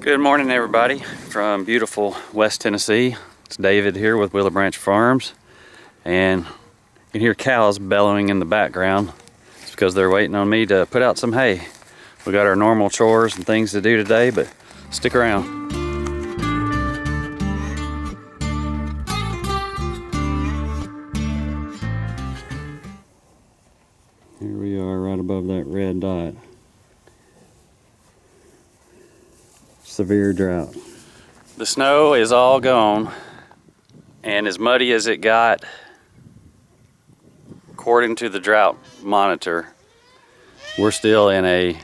Good morning, everybody, from beautiful West Tennessee. It's David here with Willow Branch Farms, and you can hear cows bellowing in the background. It's because they're waiting on me to put out some hay. We got our normal chores and things to do today, but stick around. Here we are right above that red dot. Severe drought. The snow is all gone, and as muddy as it got, according to the Drought Monitor, we're still in a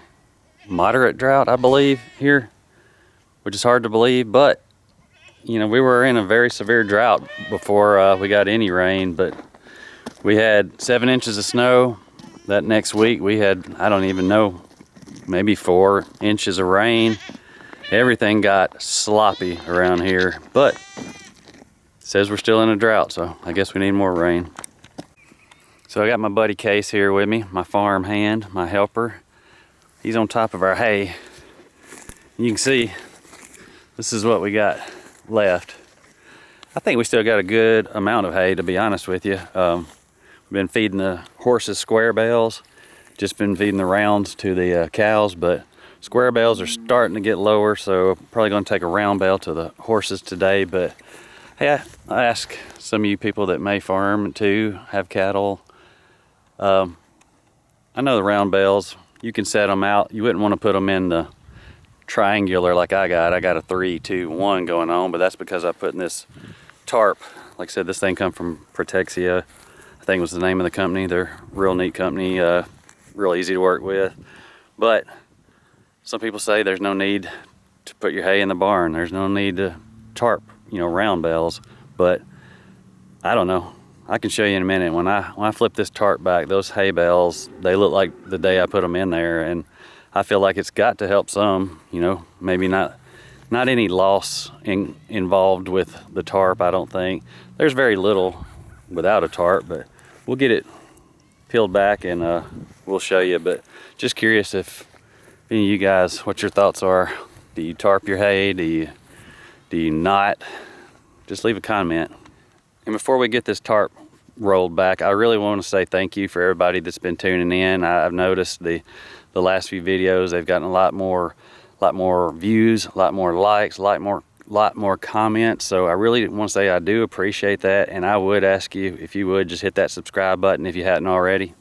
moderate drought, I believe, here, which is hard to believe, but you know, we were in a very severe drought before we got any rain. But we had 7 inches of snow. That next week we had, I don't even know, maybe 4 inches of rain. Everything got sloppy around here, but it says we're still in a drought, so I guess we need more rain. So I got my buddy Case here with me, my farm hand, my helper. He's on top of our hay. You can see this is what we got left. I think we still got a good amount of hay, to be honest with you. We've been feeding the horses square bales, just been feeding the rounds to the cows, but square bales are starting to get lower, so probably going to take a round bale to the horses today. But hey, I ask some of you people that may farm too, have cattle. I know the round bales, you can set them out. You wouldn't want to put them in the triangular like I got. I got a 3-2-1 going on, but that's because I put in this tarp. Like I said, this thing come from Protexia, I think was the name of the company. They're a real neat company, real easy to work with. But some people say there's no need to put your hay in the barn. There's no need to tarp, round bales. But I don't know. I can show you in a minute. When I flip this tarp back, those hay bales, they look like the day I put them in there, and I feel like it's got to help some. Maybe not any loss involved with the tarp. I don't think there's very little without a tarp, but we'll get it peeled back and we'll show you. But just curious if any of you guys, what your thoughts are. Do you tarp your hay? Do you not? Just leave a comment. And before we get this tarp rolled back, I really want to say thank you for everybody that's been tuning in. I've noticed the last few videos, they've gotten a lot more views, a lot more likes, a lot more comments. So I really want to say I do appreciate that, and I would ask you if you would just hit that subscribe button if you hadn't already.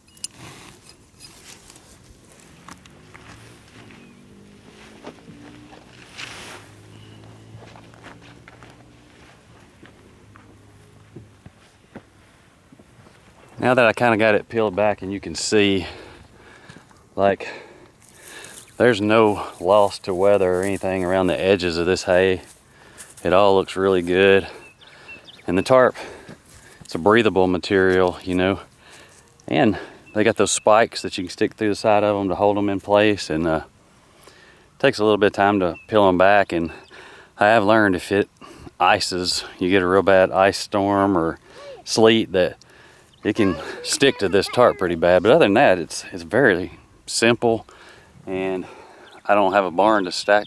Now that I kind of got it peeled back, and you can see, like, there's no loss to weather or anything around the edges of this hay. It all looks really good. And the tarp, it's a breathable material, and they got those spikes that you can stick through the side of them to hold them in place. And it takes a little bit of time to peel them back. And I have learned if it ices, you get a real bad ice storm or sleet, that it can stick to this tarp pretty bad. But other than that, it's very simple, and I don't have a barn to stack.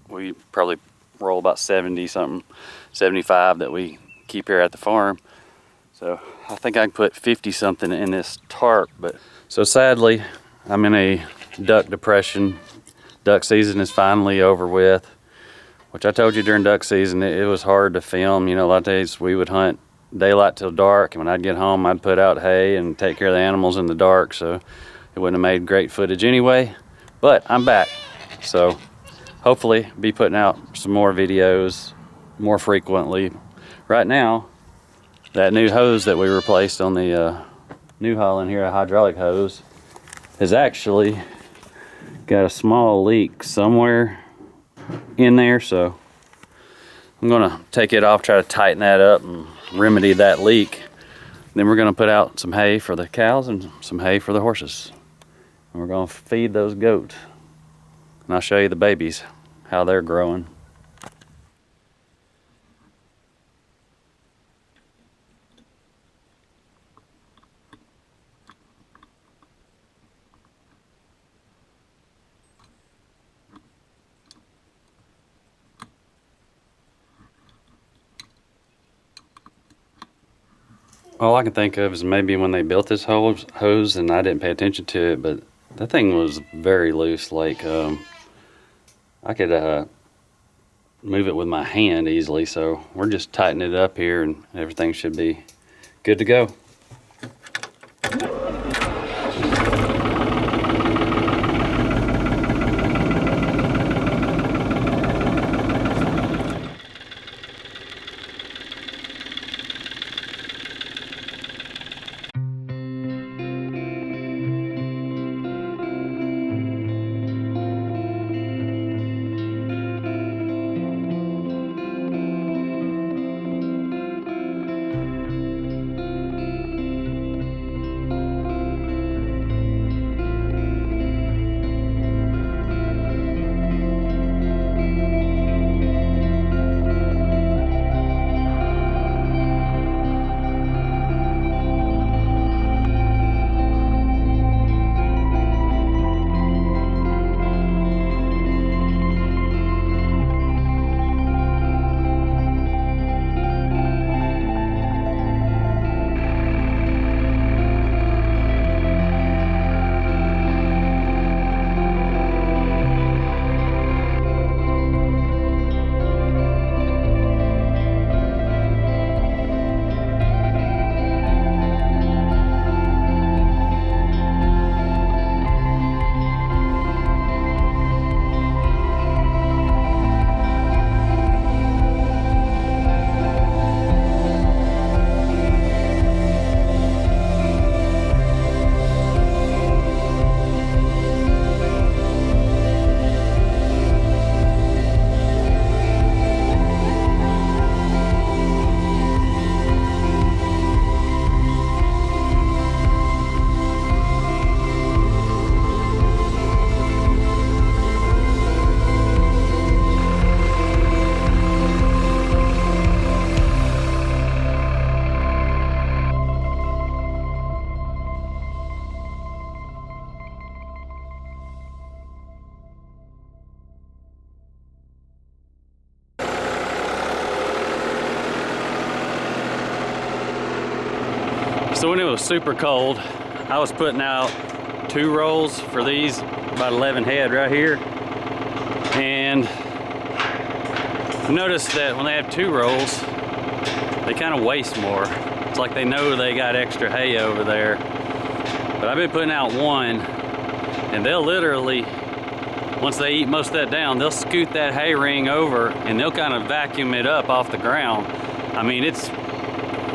We probably roll about 70 something, 75 that we keep here at the farm. So I think I can put 50 something in this tarp. But so sadly, I'm in a duck depression. Duck season is finally over with, which I told you during duck season, it was hard to film. A lot of days we would hunt daylight till dark, and when I'd get home I'd put out hay and take care of the animals in the dark, so it wouldn't have made great footage anyway. But I'm back, so hopefully be putting out some more videos more frequently. Right now, that new hose that we replaced on the new Holland here, a hydraulic hose, has actually got a small leak somewhere in there, so I'm gonna take it off, try to tighten that up and remedy that leak. Then we're gonna put out some hay for the cows and some hay for the horses. And we're gonna feed those goats. And I'll show you the babies, how they're growing. All I can think of is maybe when they built this hose and I didn't pay attention to it, but that thing was very loose. Like I could move it with my hand easily. So we're just tightening it up here and everything should be good to go. So when it was super cold, I was putting out 2 rolls for these, about 11 head right here. And I noticed that when they have 2 rolls, they kind of waste more. It's like they know they got extra hay over there. But I've been putting out 1, and they'll literally, once they eat most of that down, they'll scoot that hay ring over and they'll kind of vacuum it up off the ground. I mean, it's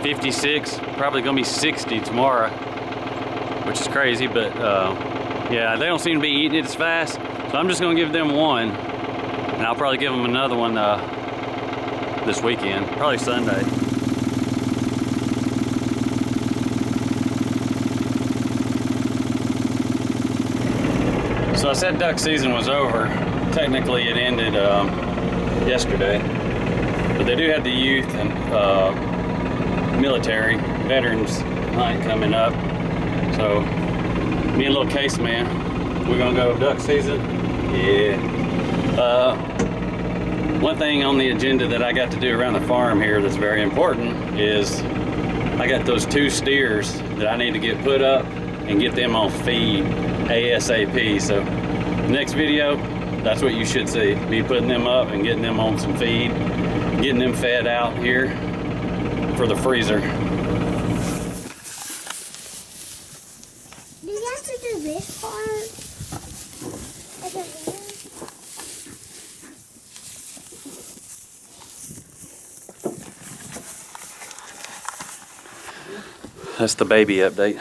56, probably gonna be 60 tomorrow, which is crazy, but yeah, they don't seem to be eating it as fast. So I'm just gonna give them 1, and I'll probably give them another one this weekend, probably Sunday. So I said duck season was over. Technically it ended yesterday, but they do have the youth and military veterans hunt coming up. So me and little Case Man, we're gonna go duck season. Yeah. One thing on the agenda that I got to do around the farm here that's very important is I got those 2 steers that I need to get put up and get them on feed ASAP. So next video, that's what you should see, me putting them up and getting them on some feed, getting them fed out here for the freezer. Do you have to do this part? That's the baby update.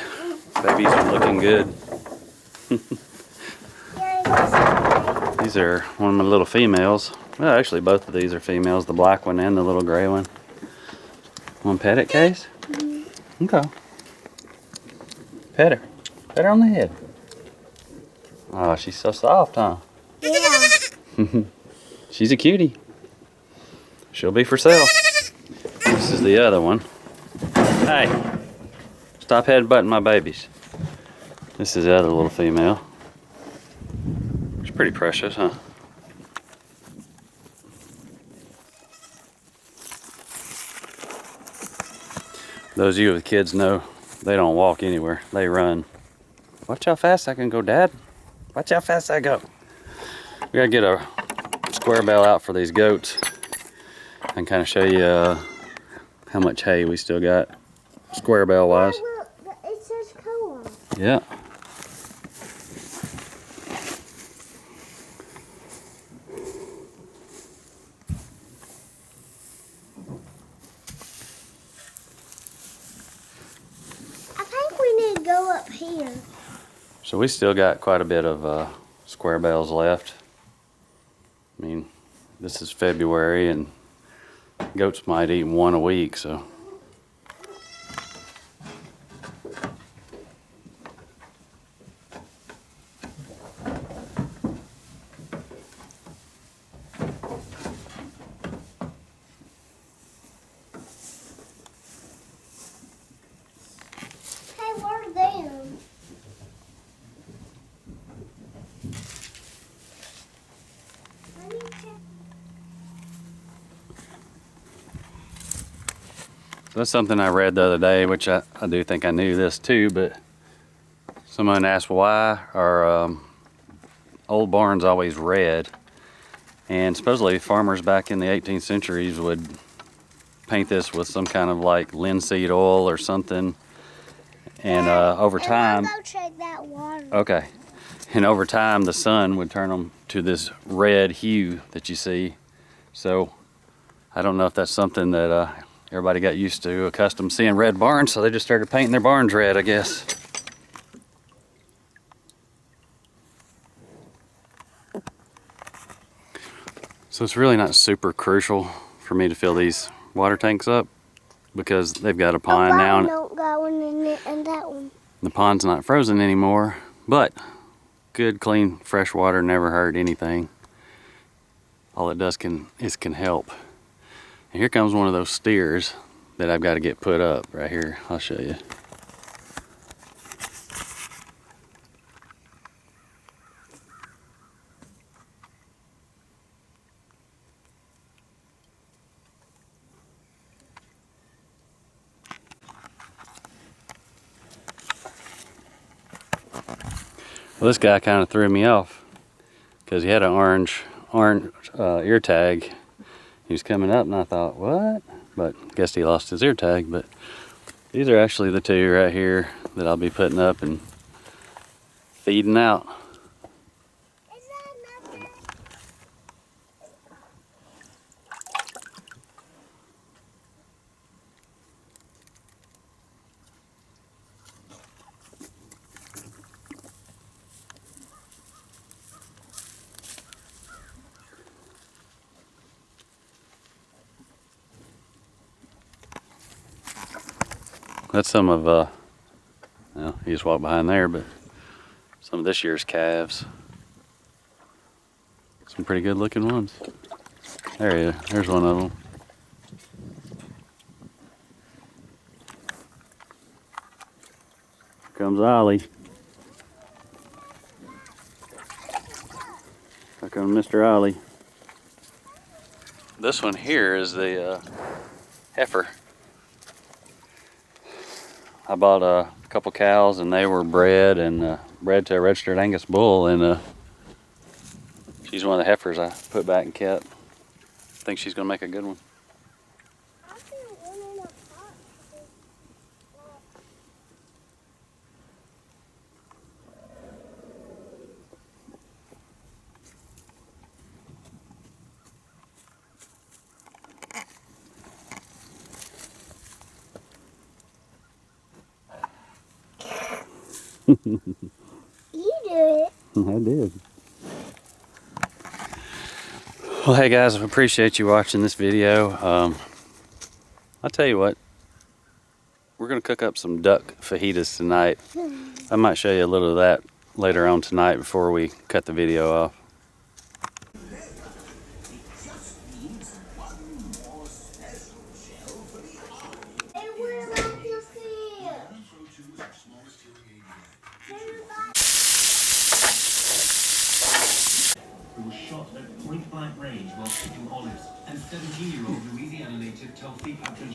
Babies are looking good. These are one of my little females. Well, actually both of these are females, the black one and the little gray one. Want to pet it, Case? Okay. Pet her. Pet her on the head. Oh, she's so soft, huh? Yeah. She's a cutie. She'll be for sale. This is the other one. Hey, stop headbutting my babies. This is the other little female. She's pretty precious, huh? Those of you with kids know they don't walk anywhere, they run. Watch how fast I can go, Dad. Watch how fast I go. We gotta get a square bale out for these goats and kind of show you how much hay we still got, square bale wise. Look, it says co-op. Yeah. I think we need to go up here. So we still got quite a bit of square bales left. I mean, this is February and goats might eat one a week, so. Hey, where are they? Let me check. So that's something I read the other day, which I do think I knew this too, but someone asked why are old barns always red? And supposedly farmers back in the 18th centuries would paint this with some kind of like linseed oil or something. And over time, Go check that water. okay, and over time the sun would turn them to this red hue that you see. So I don't know if that's something that everybody got used to, accustomed seeing red barns, so they just started painting their barns red, I guess. So it's really not super crucial for me to fill these water tanks up because they've got a pond now. One don't got one in it, and that one. The pond's not frozen anymore, but good, clean, fresh water never hurt anything. All it does is can help. And here comes one of those steers that I've got to get put up right here. I'll show you. Well, this guy kind of threw me off because he had an orange ear tag. He was coming up and I thought, what? But I guess he lost his ear tag. But these are actually the two right here that I'll be putting up and feeding out. Is that nothing? That's some of, well, you just walk behind there, but some of this year's calves. Some pretty good looking ones. There he is. There's one of them. Here comes Ollie. Here comes Mr. Ollie. This one here is the heifer. I bought a couple cows and they were bred to a registered Angus bull, and she's one of the heifers I put back and kept. I think she's gonna make a good one. I feel one in a pot. You do it. I did. Well, hey guys, I appreciate you watching this video. I'll tell you what, we're gonna cook up some duck fajitas tonight. I might show you a little of that later on tonight before we cut the video off. Hey, we're about to see it. Who was shot at point-blank range while picking olives, and 17-year-old Louisiana native Tawfiq Abdul